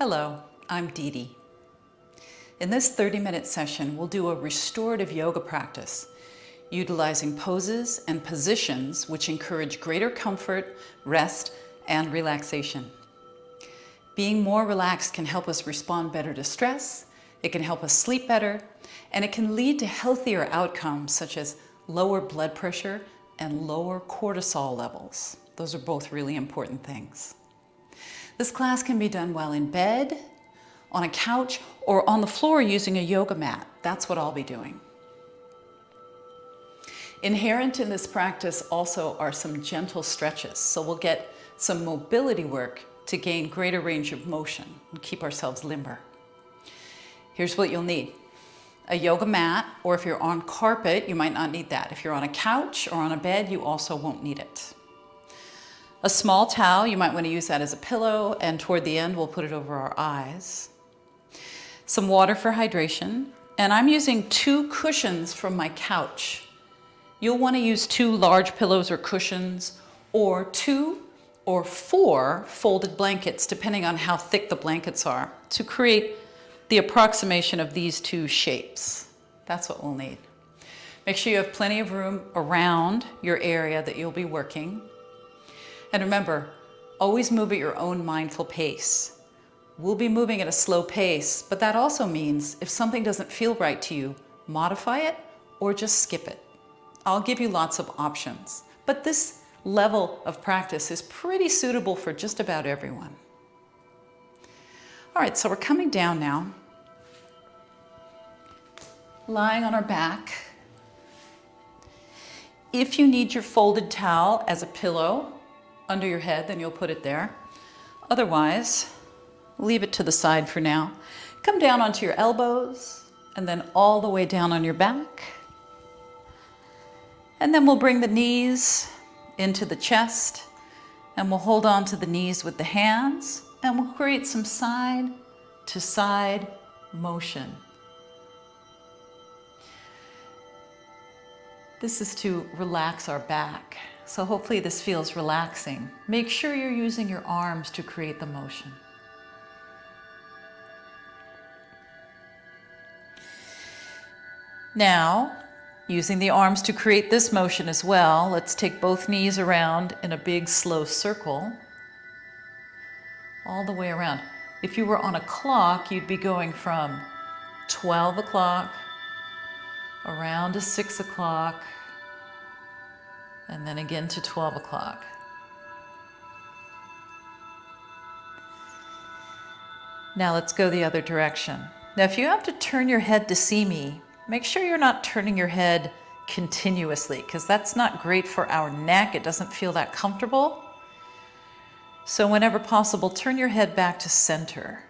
Hello, I'm DeDe. In this 30-minute session, we'll do a restorative yoga practice, utilizing poses and positions which encourage greater comfort, rest, and relaxation. Being more relaxed can help us respond better to stress, it can help us sleep better, and it can lead to healthier outcomes such as lower blood pressure and lower cortisol levels. Those are both really important things. This class can be done while in bed, on a couch, or on the floor using a yoga mat. That's what I'll be doing. Inherent in this practice also are some gentle stretches, so we'll get some mobility work to gain greater range of motion and keep ourselves limber. Here's what you'll need. A yoga mat, or if you're on carpet, you might not need that. If you're on a couch or on a bed, you also won't need it. A small towel, you might want to use that as a pillow, and toward the end, we'll put it over our eyes. Some water for hydration, and I'm using 2 cushions from my couch. You'll want to use 2 large pillows or cushions, or 2 or 4 folded blankets, depending on how thick the blankets are, to create the approximation of these 2 shapes. That's what we'll need. Make sure you have plenty of room around your area that you'll be working. And remember, always move at your own mindful pace. We'll be moving at a slow pace, but that also means if something doesn't feel right to you, modify it or just skip it. I'll give you lots of options, but this level of practice is pretty suitable for just about everyone. All right, so we're coming down now, lying on our back. If you need your folded towel as a pillow under your head, then you'll put it there. Otherwise, leave it to the side for now. Come down onto your elbows and then all the way down on your back. And then we'll bring the knees into the chest and we'll hold on to the knees with the hands and we'll create some side to side motion. This is to relax our back. So hopefully this feels relaxing. Make sure you're using your arms to create the motion. Now, using the arms to create this motion as well, let's take both knees around in a big slow circle, all the way around. If you were on a clock, you'd be going from 12 o'clock around to 6 o'clock, and then again to 12 o'clock. Now let's go the other direction. Now if you have to turn your head to see me, make sure you're not turning your head continuously, because that's not great for our neck. It doesn't feel that comfortable. So whenever possible, turn your head back to center.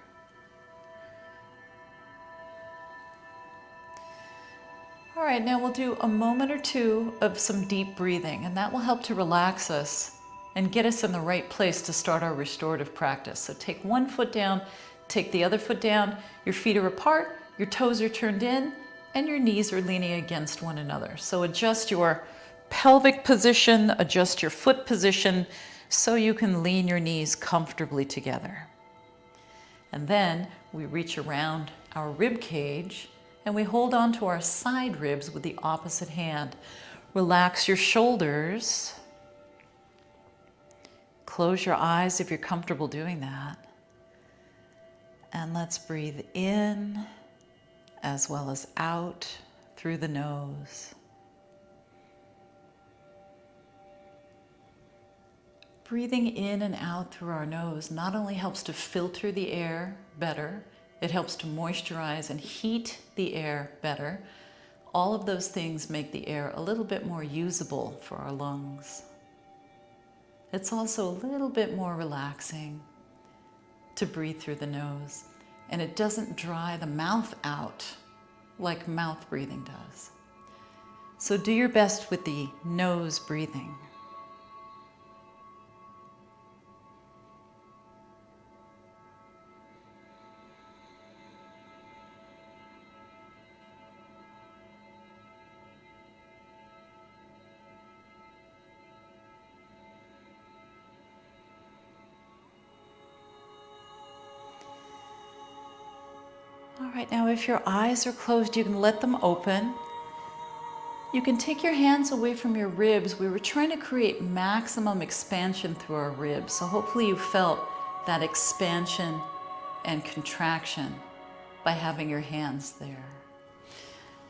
All right, now we'll do a moment or 2 of some deep breathing, and that will help to relax us and get us in the right place to start our restorative practice. So take one foot down, take the other foot down, your feet are apart, your toes are turned in, and your knees are leaning against one another. So adjust your pelvic position, adjust your foot position, so you can lean your knees comfortably together. And then we reach around our rib cage and we hold on to our side ribs with the opposite hand. Relax your shoulders. Close your eyes if you're comfortable doing that. And let's breathe in as well as out through the nose. Breathing in and out through our nose not only helps to filter the air better, it helps to moisturize and heat the air better. All of those things make the air a little bit more usable for our lungs. It's also a little bit more relaxing to breathe through the nose, and it doesn't dry the mouth out like mouth breathing does. So do your best with the nose breathing. All right, now if your eyes are closed, you can let them open. You can take your hands away from your ribs. We were trying to create maximum expansion through our ribs, so hopefully you felt that expansion and contraction by having your hands there.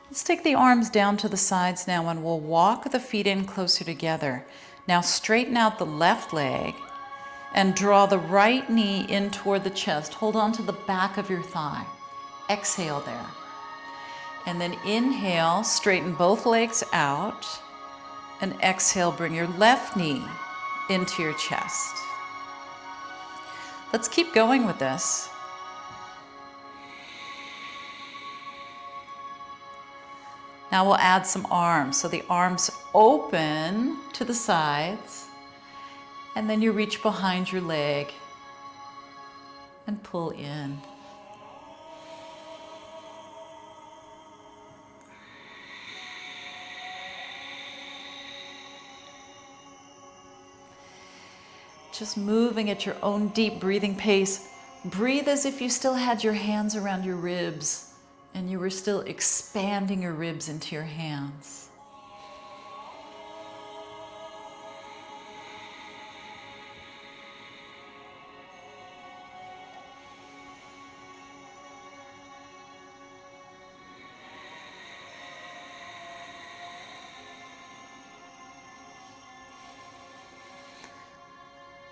Let's take the arms down to the sides now, and we'll walk the feet in closer together. Now straighten out the left leg and draw the right knee in toward the chest. Hold on to the back of your thigh. Exhale there. And then inhale, straighten both legs out. And exhale, bring your left knee into your chest. Let's keep going with this. Now we'll add some arms. So the arms open to the sides, and then you reach behind your leg and pull in. Just moving at your own deep breathing pace. Breathe as if you still had your hands around your ribs and you were still expanding your ribs into your hands.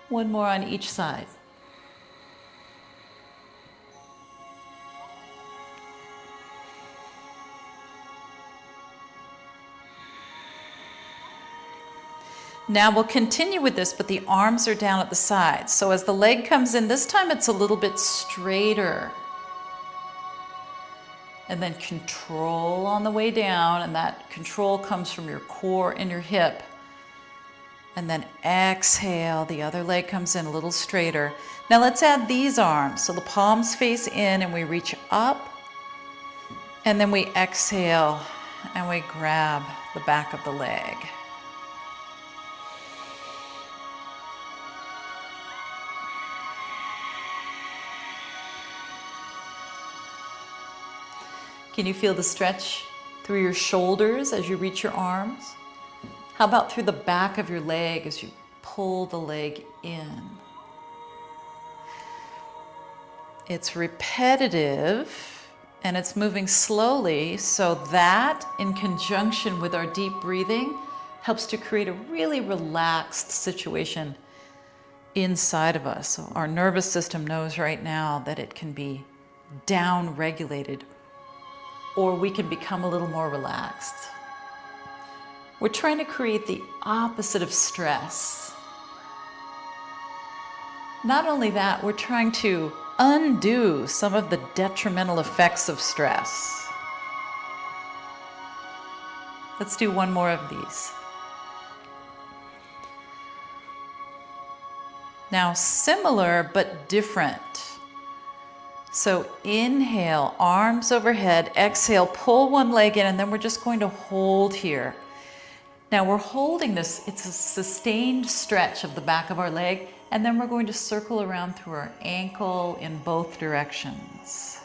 One more on each side. Now we'll continue with this, but the arms are down at the sides. So as the leg comes in, this time it's a little bit straighter. And then control on the way down, and that control comes from your core and your hip. And then exhale, the other leg comes in a little straighter. Now let's add these arms. So the palms face in and we reach up. And then we exhale and we grab the back of the leg. Can you feel the stretch through your shoulders as you reach your arms? How about through the back of your leg as you pull the leg in? It's repetitive and it's moving slowly, so that in conjunction with our deep breathing helps to create a really relaxed situation inside of us. So our nervous system knows right now that it can be down-regulated, or we can become a little more relaxed. We're trying to create the opposite of stress. Not only that, we're trying to undo some of the detrimental effects of stress. Let's do one more of these. Now, similar but different. So inhale, arms overhead, exhale, pull one leg in, and then we're just going to hold here. Now we're holding this, it's a sustained stretch of the back of our leg, and then we're going to circle around through our ankle in both directions.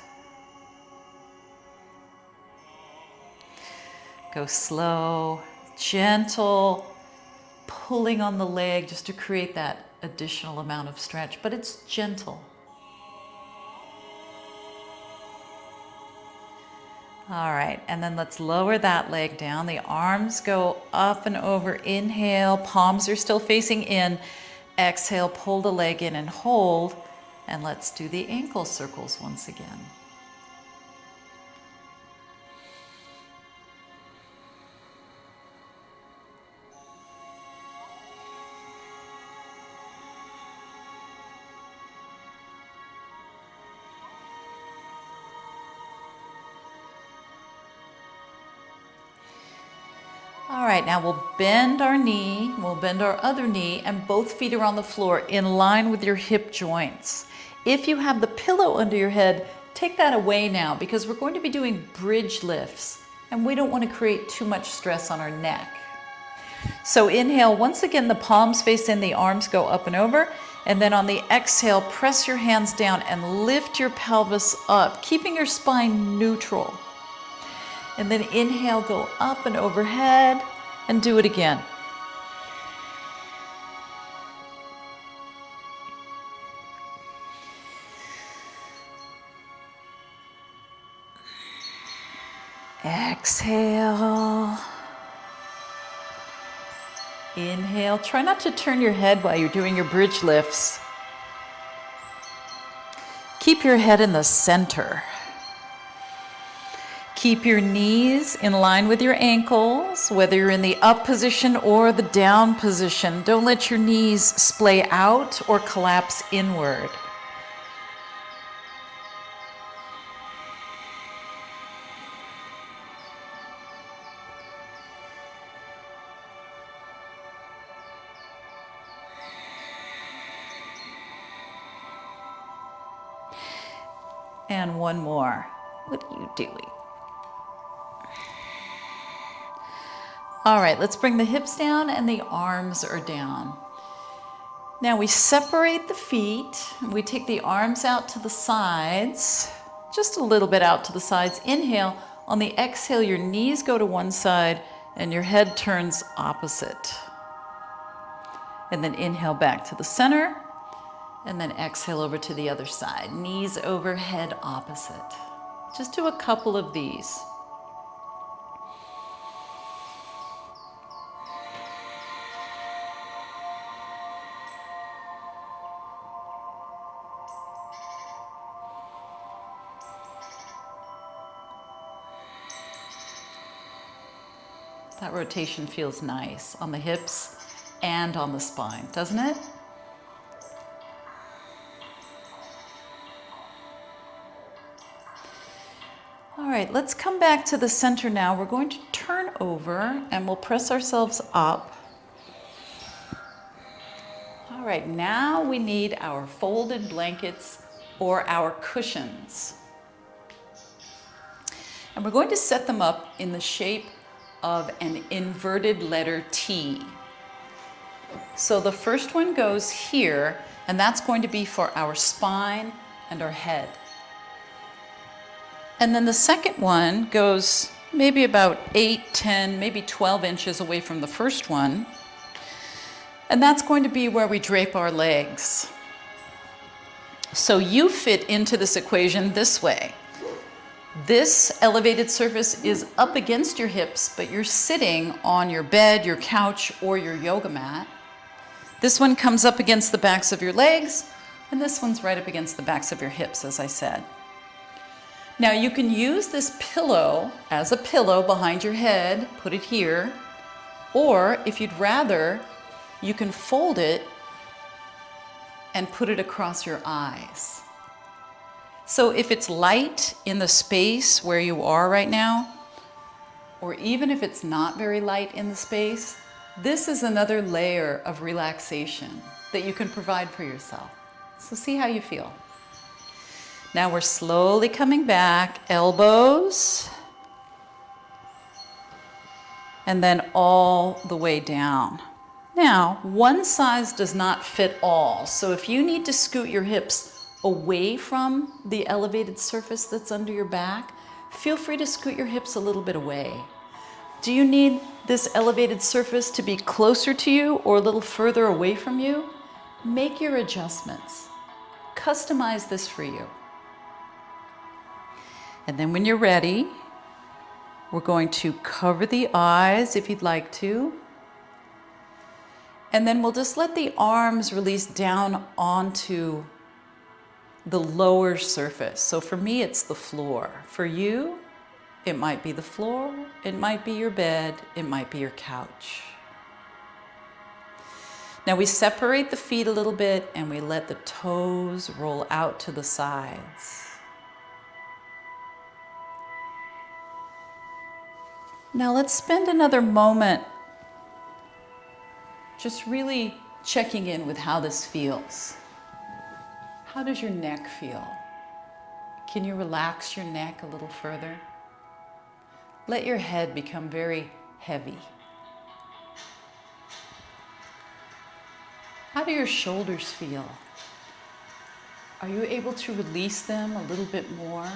Go slow, gentle, pulling on the leg just to create that additional amount of stretch, but it's gentle. All right, and then let's lower that leg down. The arms go up and over. Inhale, palms are still facing in. Exhale, pull the leg in and hold. And let's do the ankle circles once again. All right, now we'll bend our knee, we'll bend our other knee, and both feet are on the floor in line with your hip joints. If you have the pillow under your head, take that away now, because we're going to be doing bridge lifts, and we don't want to create too much stress on our neck. So inhale, once again, the palms face in, the arms go up and over. And then on the exhale, press your hands down and lift your pelvis up, keeping your spine neutral. And then inhale, go up and overhead, and do it again. Exhale. Inhale. Try not to turn your head while you're doing your bridge lifts. Keep your head in the center. Keep your knees in line with your ankles, whether you're in the up position or the down position. Don't let your knees splay out or collapse inward. And one more. What are you doing? All right, let's bring the hips down and the arms are down. Now we separate the feet. We take the arms out to the sides, just a little bit out to the sides. Inhale. On the exhale, your knees go to one side and your head turns opposite. And then inhale back to the center. And then exhale over to the other side. Knees over, head opposite. Just do a couple of these. That rotation feels nice on the hips and on the spine, doesn't it? All right, let's come back to the center now. We're going to turn over and we'll press ourselves up. All right, now we need our folded blankets or our cushions. And we're going to set them up in the shape of an inverted letter T. So the first one goes here, and that's going to be for our spine and our head. And then the second one goes maybe about 8, 10, maybe 12 inches away from the first one. And that's going to be where we drape our legs. So you fit into this equation this way. This elevated surface is up against your hips, but you're sitting on your bed, your couch, or your yoga mat. This one comes up against the backs of your legs, and this one's right up against the backs of your hips, as I said. Now you can use this pillow as a pillow behind your head, put it here, or if you'd rather, you can fold it and put it across your eyes. So if it's light in the space where you are right now, or even if it's not very light in the space, this is another layer of relaxation that you can provide for yourself. So see how you feel. Now we're slowly coming back, elbows, and then all the way down. Now, one size does not fit all. So if you need to scoot your hips away from the elevated surface that's under your back, feel free to scoot your hips a little bit away. Do you need this elevated surface to be closer to you or a little further away from you? Make your adjustments. Customize this for you. And then when you're ready, we're going to cover the eyes if you'd like to. And then we'll just let the arms release down onto the lower surface. So for me, it's the floor. For you, it might be the floor, it might be your bed, it might be your couch. Now we separate the feet a little bit and we let the toes roll out to the sides. Now let's spend another moment just really checking in with how this feels. How does your neck feel? Can you relax your neck a little further? Let your head become very heavy. How do your shoulders feel? Are you able to release them a little bit more?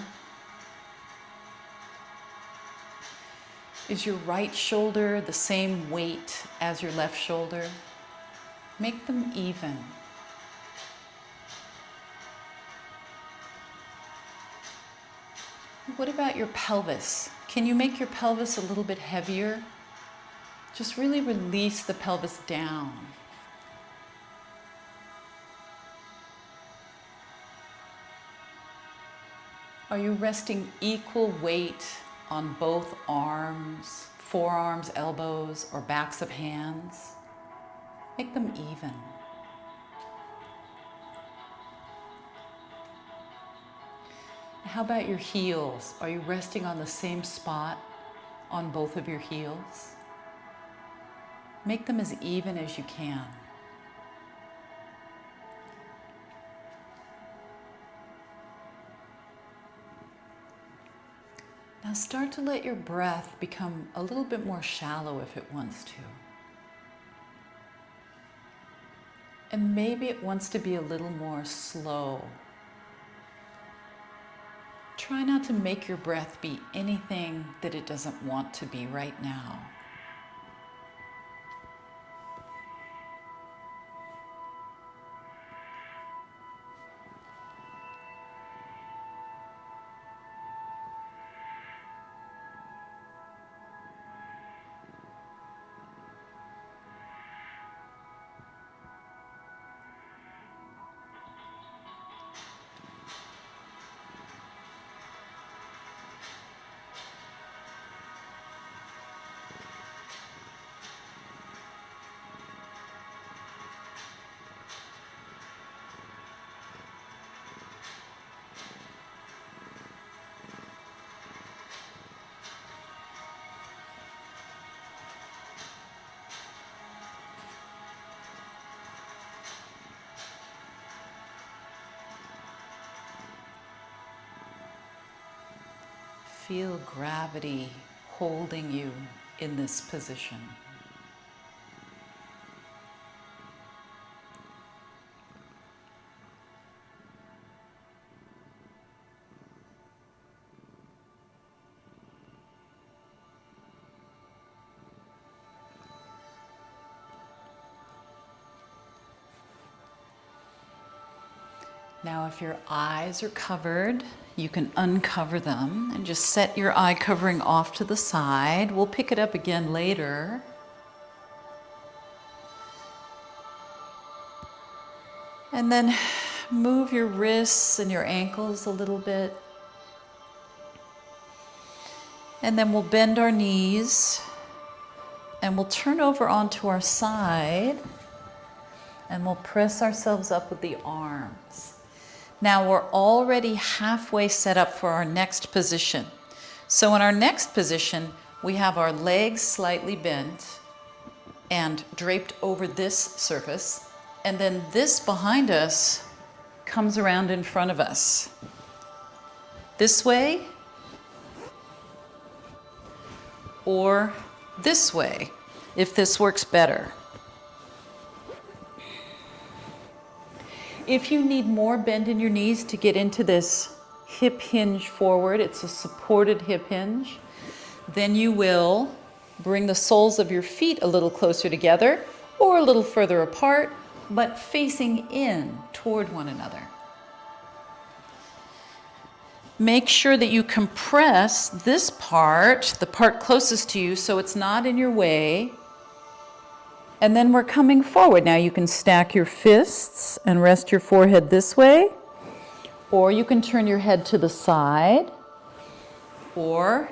Is your right shoulder the same weight as your left shoulder? Make them even. What about your pelvis? Can you make your pelvis a little bit heavier? Just really release the pelvis down. Are you resting equal weight on both arms, forearms, elbows, or backs of hands? Make them even. How about your heels? Are you resting on the same spot on both of your heels? Make them as even as you can. Now start to let your breath become a little bit more shallow if it wants to. And maybe it wants to be a little more slow. Try not to make your breath be anything that it doesn't want to be right now. Feel gravity holding you in this position. Now, if your eyes are covered, you can uncover them and just set your eye covering off to the side. We'll pick it up again later. And then move your wrists and your ankles a little bit. And then we'll bend our knees and we'll turn over onto our side and we'll press ourselves up with the arms. Now we're already halfway set up for our next position. So in our next position, we have our legs slightly bent and draped over this surface. And then this behind us comes around in front of us. This way or this way, if this works better. If you need more bend in your knees to get into this hip hinge forward, it's a supported hip hinge, then you will bring the soles of your feet a little closer together or a little further apart, but facing in toward one another. Make sure that you compress this part, the part closest to you, so it's not in your way. And then we're coming forward. Now you can stack your fists and rest your forehead this way, or you can turn your head to the side, or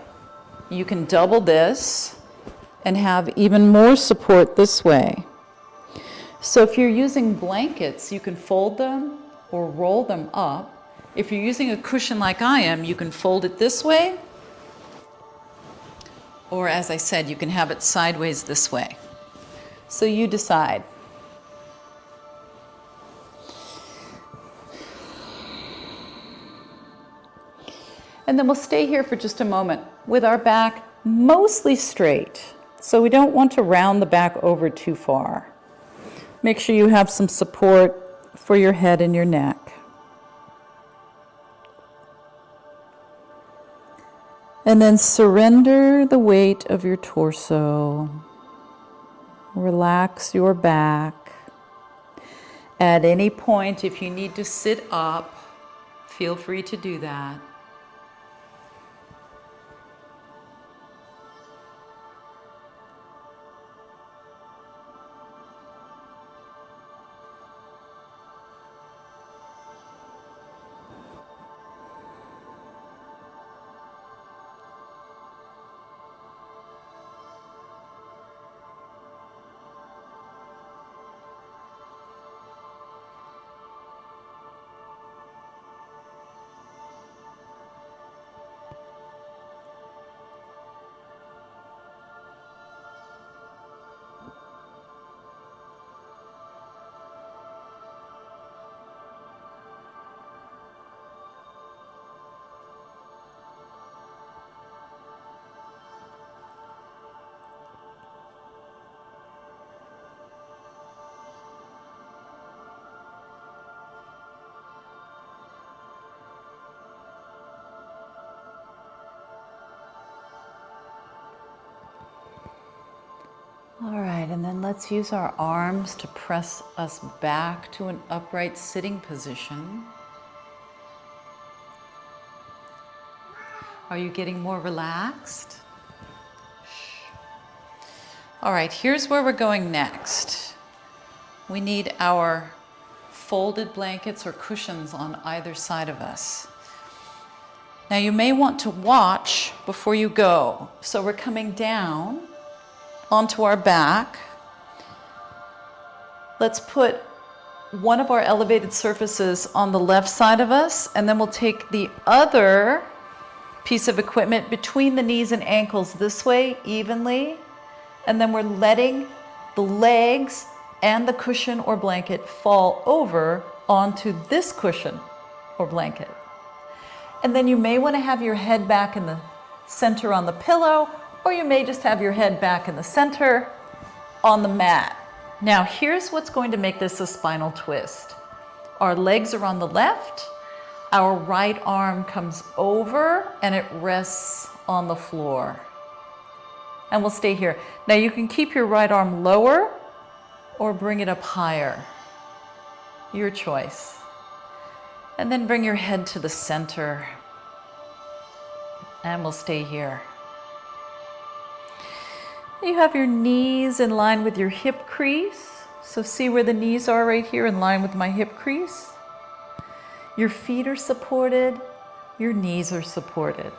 you can double this and have even more support this way. So if you're using blankets, you can fold them or roll them up. If you're using a cushion like I am, you can fold it this way, or as I said, you can have it sideways this way. So you decide. And then we'll stay here for just a moment with our back mostly straight. So we don't want to round the back over too far. Make sure you have some support for your head and your neck. And then surrender the weight of your torso. Relax your back. At any point, if you need to sit up, feel free to do that. All right, and then let's use our arms to press us back to an upright sitting position. Are you getting more relaxed? All right, here's where we're going next. We need our folded blankets or cushions on either side of us. Now you may want to watch before you go. So we're coming down onto our back. Let's put one of our elevated surfaces on the left side of us, and then we'll take the other piece of equipment between the knees and ankles this way evenly, and then we're letting the legs and the cushion or blanket fall over onto this cushion or blanket. And then you may want to have your head back in the center on the pillow, or you may just have your head back in the center on the mat. Now here's what's going to make this a spinal twist. Our legs are on the left, our right arm comes over and it rests on the floor. And we'll stay here. Now you can keep your right arm lower or bring it up higher. Your choice. And then bring your head to the center. And we'll stay here. You have your knees in line with your hip crease. So see where the knees are right here in line with my hip crease. Your feet are supported, your knees are supported.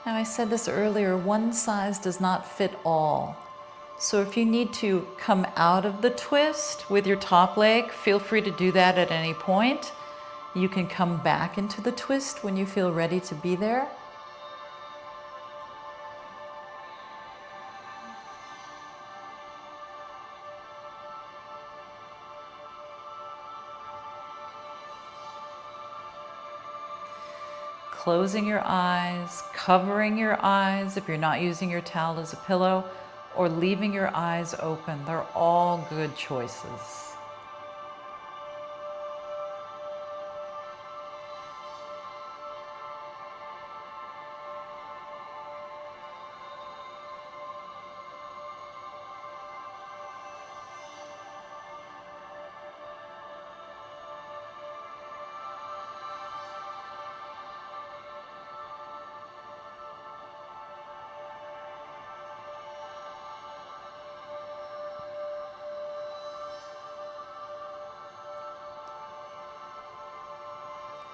Now I said this earlier, one size does not fit all. So if you need to come out of the twist with your top leg, feel free to do that at any point. You can come back into the twist when you feel ready to be there. Closing your eyes, covering your eyes if you're not using your towel as a pillow, or leaving your eyes open. They're all good choices.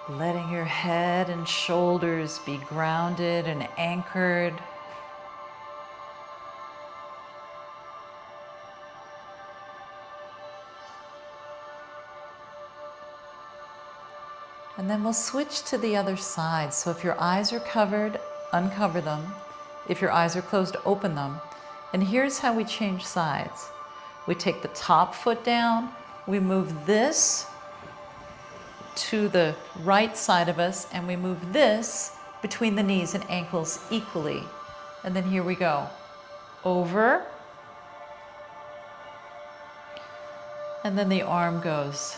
Letting your head and shoulders be grounded and anchored. And then we'll switch to the other side. So if your eyes are covered, uncover them. If your eyes are closed, open them. And here's how we change sides. We take the top foot down, we move this to the right side of us, and we move this between the knees and ankles equally. And then here we go. Over. And then the arm goes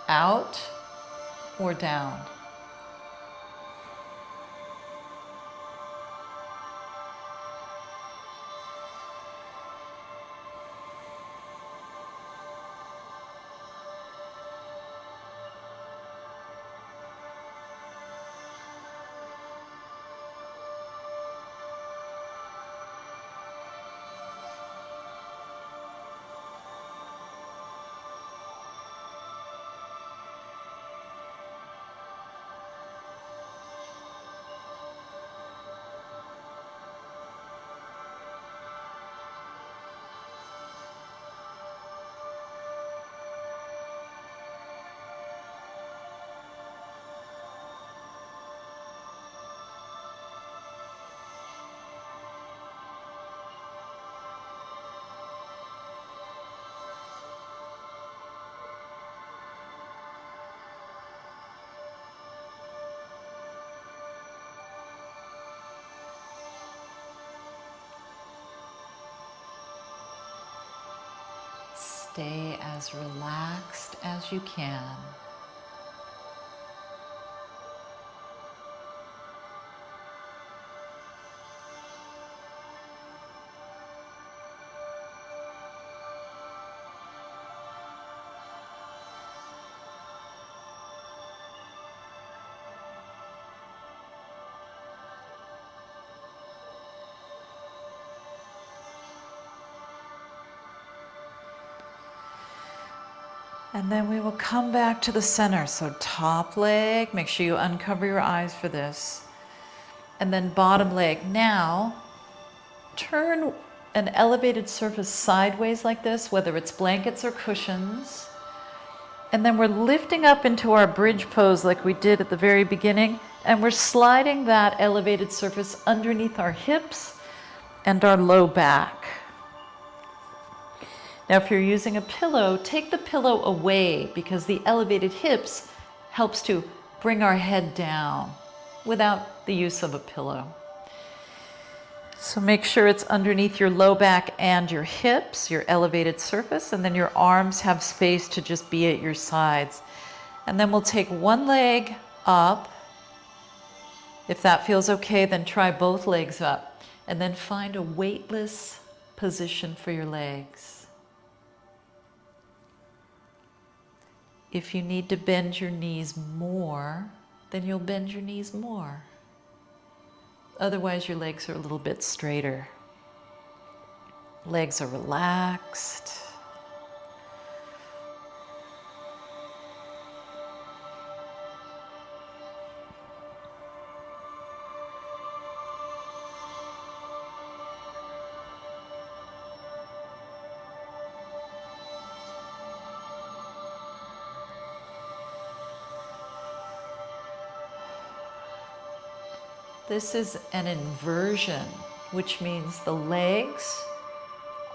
out or down. Stay as relaxed as you can. And then we will come back to the center. So top leg, make sure you uncover your eyes for this. And then bottom leg. Now, turn an elevated surface sideways like this, whether it's blankets or cushions. And then we're lifting up into our bridge pose like we did at the very beginning. And we're sliding that elevated surface underneath our hips and our low back. Now, if you're using a pillow, take the pillow away because the elevated hips helps to bring our head down without the use of a pillow. So make sure it's underneath your low back and your hips, your elevated surface, and then your arms have space to just be at your sides. And then we'll take one leg up. If that feels okay, then try both legs up. And then find a weightless position for your legs. If you need to bend your knees more, then you'll bend your knees more. Otherwise, your legs are a little bit straighter. Legs are relaxed. This is an inversion, which means the legs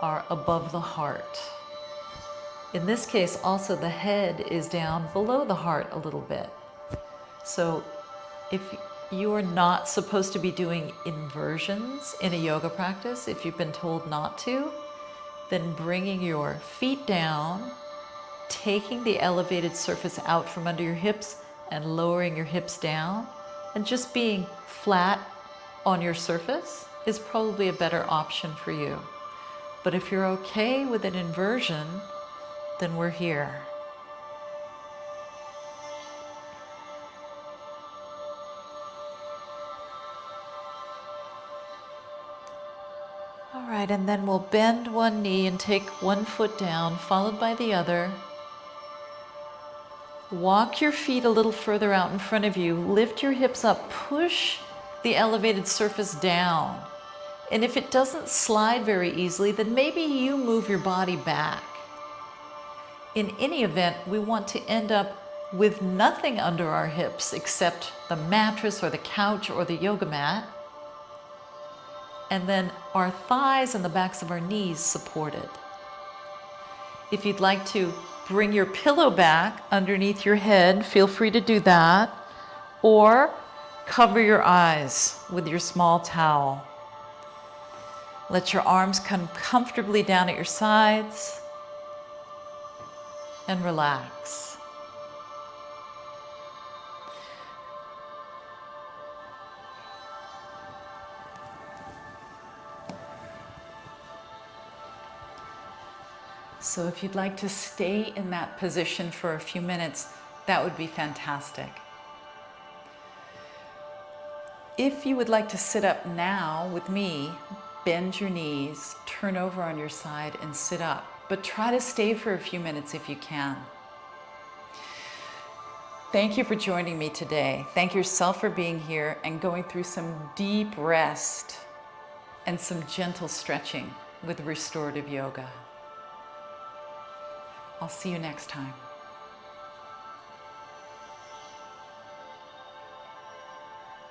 are above the heart. In this case, also the head is down below the heart a little bit. So if you are not supposed to be doing inversions in a yoga practice, if you've been told not to, then bringing your feet down, taking the elevated surface out from under your hips and lowering your hips down, and just being flat on your surface is probably a better option for you. But if you're okay with an inversion, then we're here. All right, and then we'll bend one knee and take one foot down, followed by the other. Walk your feet a little further out in front of you. Lift your hips up. Push the elevated surface down. And if it doesn't slide very easily, then maybe you move your body back. In any event, we want to end up with nothing under our hips except the mattress or the couch or the yoga mat. And then our thighs and the backs of our knees supported. If you'd like to Bring your pillow back underneath your head. Feel free to do that. Or cover your eyes with your small towel. Let your arms come comfortably down at your sides and relax. So if you'd like to stay in that position for a few minutes, that would be fantastic. If you would like to sit up now with me, bend your knees, turn over on your side and sit up. But try to stay for a few minutes if you can. Thank you for joining me today. Thank yourself for being here and going through some deep rest and some gentle stretching with restorative yoga. I'll see you next time.